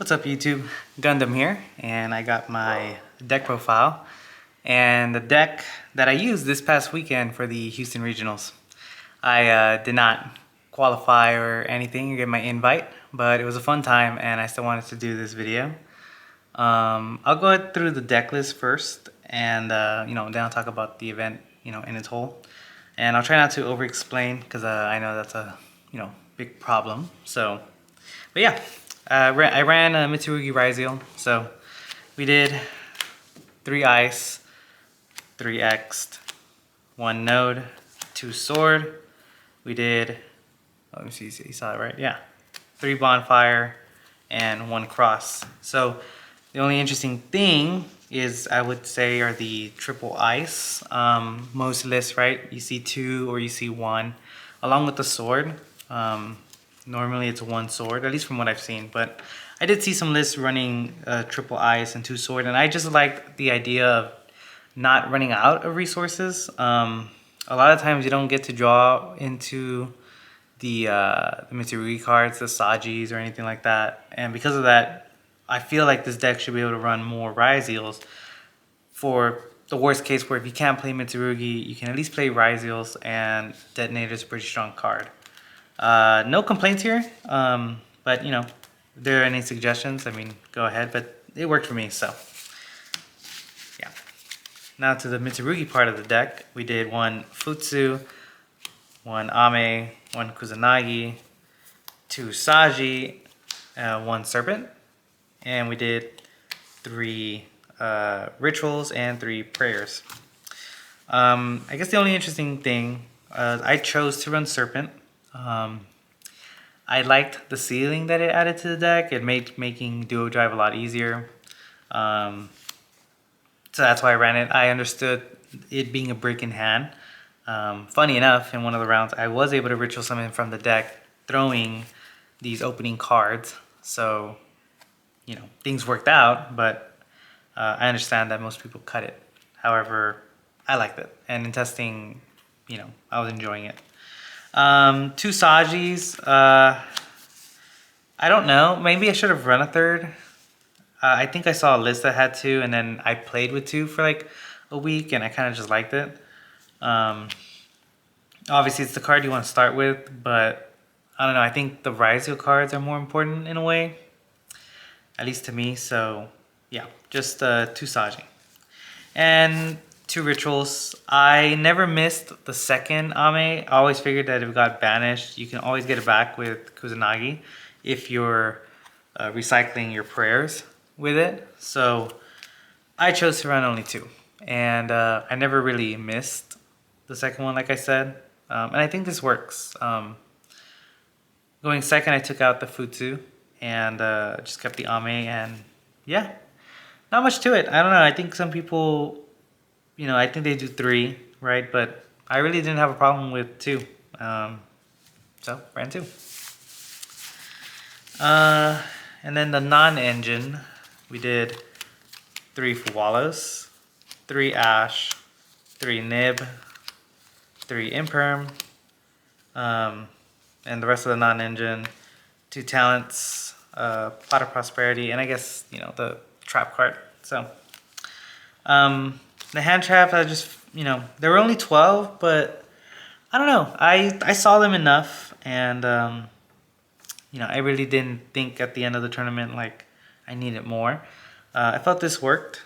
What's up YouTube? Gundam here, and I got my deck profile and the deck that I used this past weekend for the Houston Regionals. I did not qualify or anything or get my invite, but it was a fun time and I still wanted to do this video. I'll go through the deck list first and then I'll talk about the event in its whole. And I'll try not to over explain because I know that's a big problem. But yeah. I ran a Mitsurugi Ryzeal, so we did 3 ice, 3 X'd, 1 node, 2 sword. We did, let me see, you saw it right? Yeah, 3 bonfire and 1 cross. So the only interesting thing is I would say are the triple ice. Most lists, right? You see 2 or you see 1, along with the sword. Normally it's 1 sword, at least from what I've seen, but I did see some lists running triple ice and 2 sword, and I just liked the idea of not running out of resources. A lot of times you don't get to draw into the Mitsurugi cards, the Sajis or anything like that, and because of that, I feel like this deck should be able to run more Ryzeals for the worst case where if you can't play Mitsurugi, you can at least play Ryzeals, and Detonator's a pretty strong card. No complaints here, but if there are any suggestions, I mean, go ahead, but it worked for me, so yeah. Now to the Mitsurugi part of the deck, we did 1 Futsu, 1 Ame, 1 Kusanagi, 2 Saji, 1 Serpent, and we did 3 Rituals and 3 Prayers. I guess the only interesting thing, I chose to run Serpent. I liked the ceiling that it added to the deck. It made making duo drive a lot easier. So that's why I ran it. I understood it being a brick in hand. Funny enough, in one of the rounds, I was able to ritual summon from the deck, throwing these opening cards. So, things worked out, but I understand that most people cut it. However, I liked it. And in testing, I was enjoying it. 2 Sajis, I don't know, maybe I should have run a 3rd. I think I saw a list that had 2, and then I played with 2 for like a week, and I kind of just liked it. Obviously it's the card you want to start with, but I don't know, I think the Ryzeal cards are more important in a way, at least to me, so yeah, just 2 Saji. And 2 rituals. I never missed the second Ame. I always figured that if it got banished, you can always get it back with Kusanagi if you're recycling your prayers with it. So I chose to run only 2. And I never really missed the second one, like I said. And I think this works. Going second, I took out the Futsu and just kept the Ame. And yeah, not much to it. I don't know. I think some people... I think they do 3, right? But I really didn't have a problem with 2. So, ran 2. And then the non-engine, we did 3 Fuwalos, 3 Ash, 3 Nib, 3 Imperm, and the rest of the non-engine, 2 Talents, Pot of Prosperity, and I guess, the Trap card. So, the hand traps, I just, there were only 12, but I don't know. I saw them enough, and, I really didn't think at the end of the tournament, like, I needed more. I felt this worked,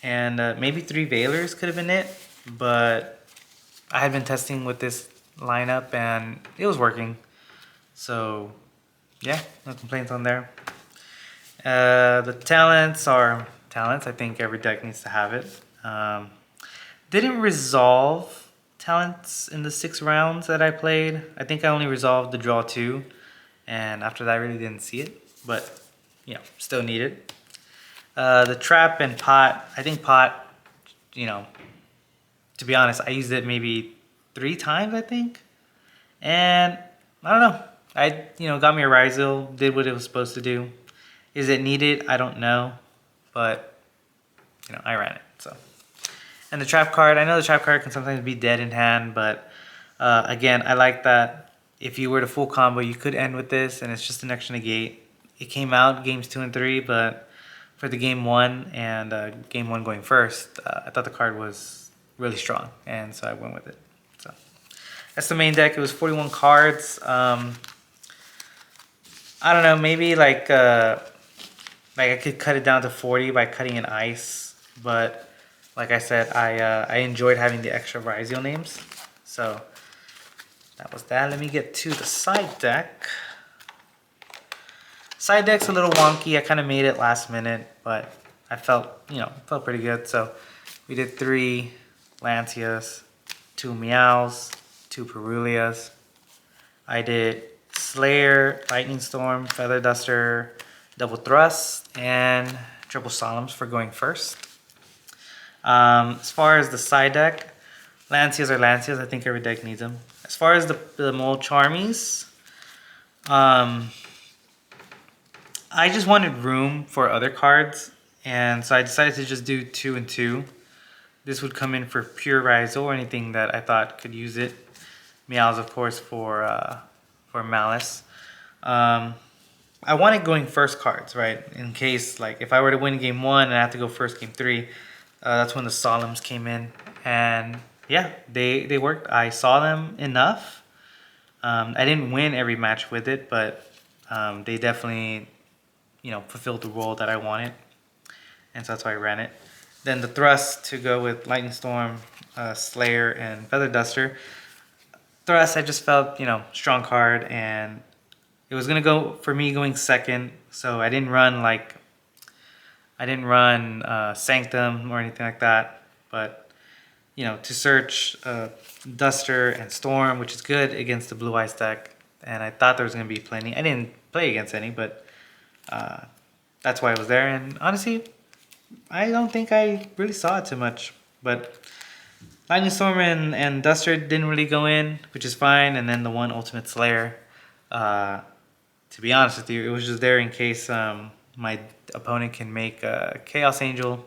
and maybe 3 Veilers could have been it, but I had been testing with this lineup, and it was working. So, yeah, no complaints on there. The talents are talents. I think every deck needs to have it. Didn't resolve talents in the 6 rounds that I played. I think I only resolved the draw 2, and after that I really didn't see it, but still need it. The trap and pot, I think pot, to be honest, I used it maybe 3 times, I think, and I don't know. I got me a Ryzeal, did what it was supposed to do. Is it needed? I don't know, but I ran it. So. And the trap card, I know the trap card can sometimes be dead in hand, but again, I like that if you were to full combo, you could end with this, and it's just an extra negate. it came out games 2 and 3, but for the game 1 and game 1 going first, I thought the card was really strong, and so I went with it. So that's the main deck. It was 41 cards. I don't know, maybe like I could cut it down to 40 by cutting in ice, but like I said, I enjoyed having the extra Ryzeal names. So that was that. Let me get to the side deck. Side deck's a little wonky. I kind of made it last minute, but I felt, felt pretty good. So we did 3 Lancias, 2 Meows, 2 Perulias. I did Slayer, Lightning Storm, Feather Duster, Double Thrust, and Triple Solemns for going first. As far as the side deck, Lancias are Lancias. I think every deck needs them. As far as the Mold Charmies, I just wanted room for other cards, and so I decided to just do 2 and 2. This would come in for pure Ryzeal or anything that I thought could use it. Meows, of course, for Malice. I wanted going first cards, right? In case, like, if I were to win game 1 and I have to go first game 3, that's when the Solemns came in. And yeah, they worked. I saw them enough. I didn't win every match with it, but they definitely, fulfilled the role that I wanted. And so that's why I ran it. Then the Thrust to go with Lightning Storm, Slayer, and Feather Duster. Thrust, I just felt, strong card, and it was gonna go for me going second, so I didn't run Sanctum or anything like that. But to search Duster and Storm, which is good against the Blue Eyes deck, and I thought there was gonna be plenty. I didn't play against any, but that's why it was there. And honestly, I don't think I really saw it too much, but Lightning Storm and Duster didn't really go in, which is fine. And then the one Ultimate Slayer, to be honest with you, it was just there in case my opponent can make a Chaos Angel,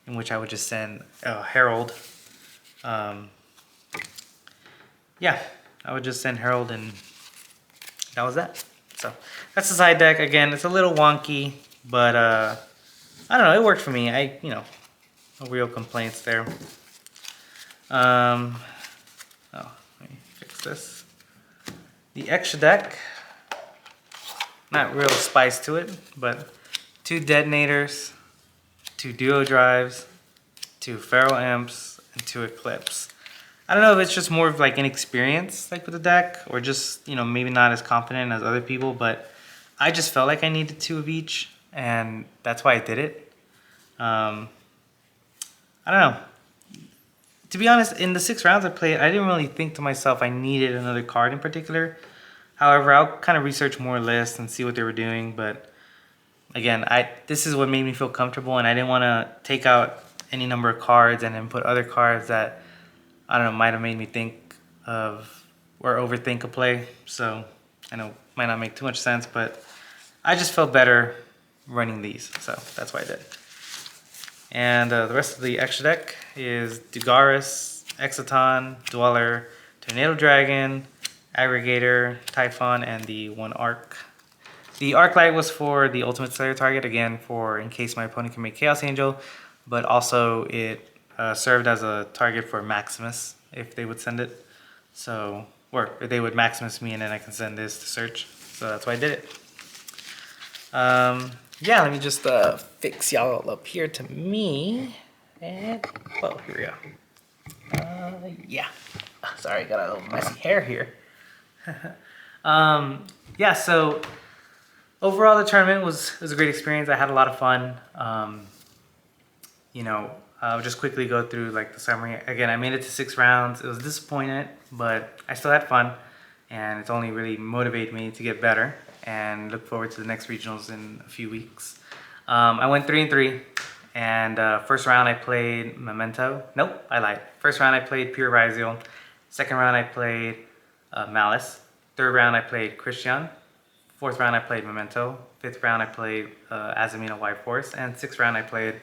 in which I would just send Herald. Yeah, I would just send Herald, and that was that. So that's the side deck. Again, it's a little wonky, but I don't know, it worked for me. No real complaints there. Oh, let me fix this. The extra deck, not real spice to it, but 2 Detonators, 2 Duo Drives, 2 Feral Imps, and 2 Eclipse. I don't know if it's just more of like inexperience like with the deck, or just, maybe not as confident as other people, but I just felt like I needed 2 of each, and that's why I did it. I don't know. To be honest, in the 6 rounds I played, I didn't really think to myself I needed another card in particular. However, I'll kind of research more lists and see what they were doing, but again, this is what made me feel comfortable, and I didn't want to take out any number of cards and then put other cards that, I don't know, might have made me think of or overthink a play. So I know it might not make too much sense, but I just felt better running these, so that's why I did. And the rest of the extra deck is Dugaris, Exoton, Dweller, Tornado Dragon, Aggregator, Typhon, and the 1 Arc. The Arc Light was for the Ultimate Slayer target, again, for in case my opponent can make Chaos Angel, but also it served as a target for Maximus if they would send it. So, or they would Maximus me and then I can send this to search. So that's why I did it. Yeah, let me just fix y'all up here to me. And, well, here we go. Yeah. Sorry, got a little messy hair here. Yeah, so overall the tournament was a great experience. I had a lot of fun. I'll just quickly go through like the summary. Again, I made it to 6 rounds. It was disappointing, but I still had fun, and it's only really motivated me to get better and look forward to the next regionals in a few weeks. I went 3 and 3, and first round I played Memento. Nope, I lied. First round I played Pure Ryzeal. Second round I played Malice. Third round I played Christian. Fourth round I played Memento. Fifth round I played Azamina White Force. And sixth round I played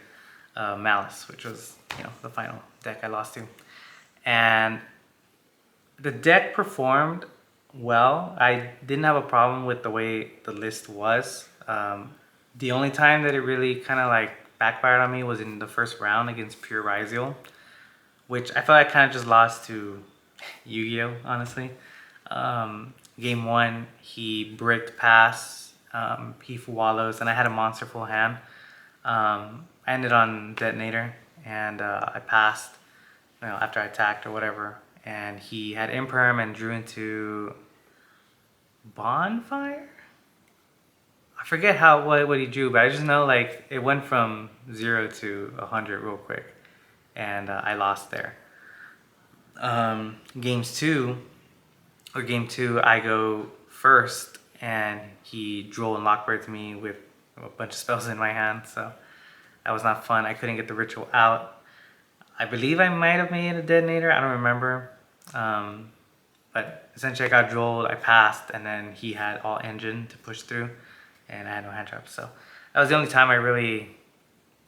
Malice, which was, the final deck I lost to. And the deck performed well. I didn't have a problem with the way the list was. The only time that it really kind of like backfired on me was in the first round against Pure Ryzeal, which I felt I kind of just lost to Yu-Gi-Oh, honestly. Game one, he bricked pass, he Fuwalos, and I had a monster full hand. I ended on Detonator, and I passed, after I attacked or whatever. And he had Imperm and drew into Bonfire? I forget what he drew, but I just know like it went from 0 to 100 real quick, and I lost there. Game two, I go first, and he Droll and Lockbird to me with a bunch of spells in my hand, so that was not fun. I couldn't get the ritual out. I believe I might have made a Detonator, I don't remember. But essentially I got Drolled, I passed, and then he had all engine to push through, and I had no hand trap. So that was the only time I really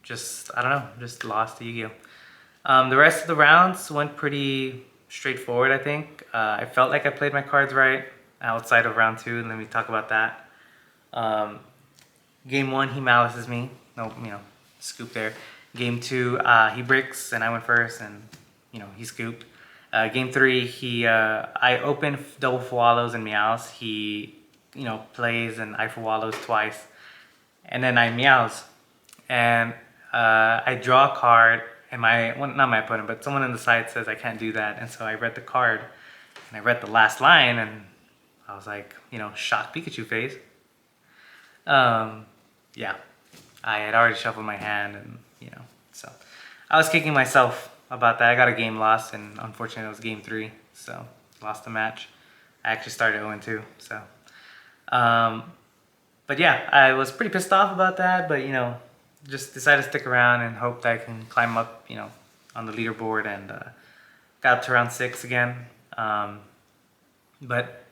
just lost to Yu-Gi-Oh! The rest of the rounds went pretty straightforward, I think. I felt like I played my cards right outside of round two. Let me talk about that. Game one, he malices me. No, scoop there. Game two, he bricks, and I went first, and he scooped. Game three, I opened double Fuwalos and Meows. He, plays and I Fuwalos twice, and then I Meows, and I draw a card, and not my opponent, but someone on the side says I can't do that, and so I read the card, and I read the last line, and I was like, shocked Pikachu face. Yeah, I had already shuffled my hand, and so I was kicking myself about that. I got a game lost, and unfortunately it was game three, so lost the match. I actually started 0-2, so. But yeah, I was pretty pissed off about that, but just decided to stick around and hope that I can climb up, on the leaderboard, and got up to round 6 again. But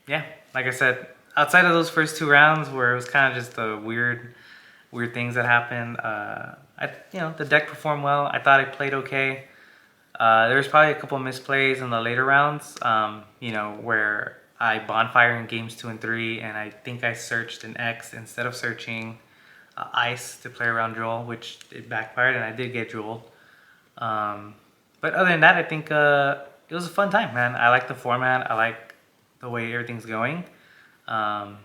yeah, like I said, outside of those first 2 rounds where it was kind of just the weird things that happened, the deck performed well. I thought I played okay. There was probably a couple of misplays in the later rounds, where I bonfire in games 2 and 3, and I think I searched an X instead of searching Ice to play around Droll, which it backfired, and I did get Drolled. But other than that, I think it was a fun time, man. I like the format. I like the way everything's going. And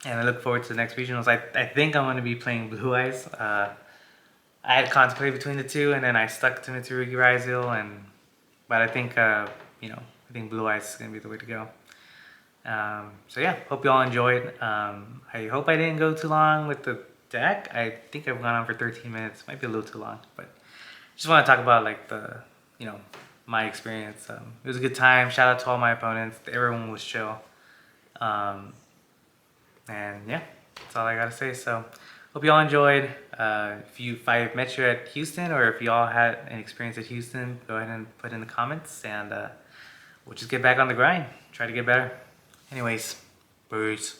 I look forward to the next regionals. I think I'm going to be playing Blue Eyes. I had contemplated between the two, and then I stuck to Mitsurugi Ryzeal, but I think I think Blue Eyes is gonna be the way to go. So yeah, hope you all enjoyed. I hope I didn't go too long with the deck. I think I've gone on for 13 minutes. Might be a little too long, but just want to talk about like my experience. It was a good time. Shout out to all my opponents. Everyone was chill. And yeah, that's all I gotta say. So hope you all enjoyed. If I met you at Houston, or if you all had an experience at Houston, go ahead and put in the comments, and we'll just get back on the grind. Try to get better. Anyways, peace.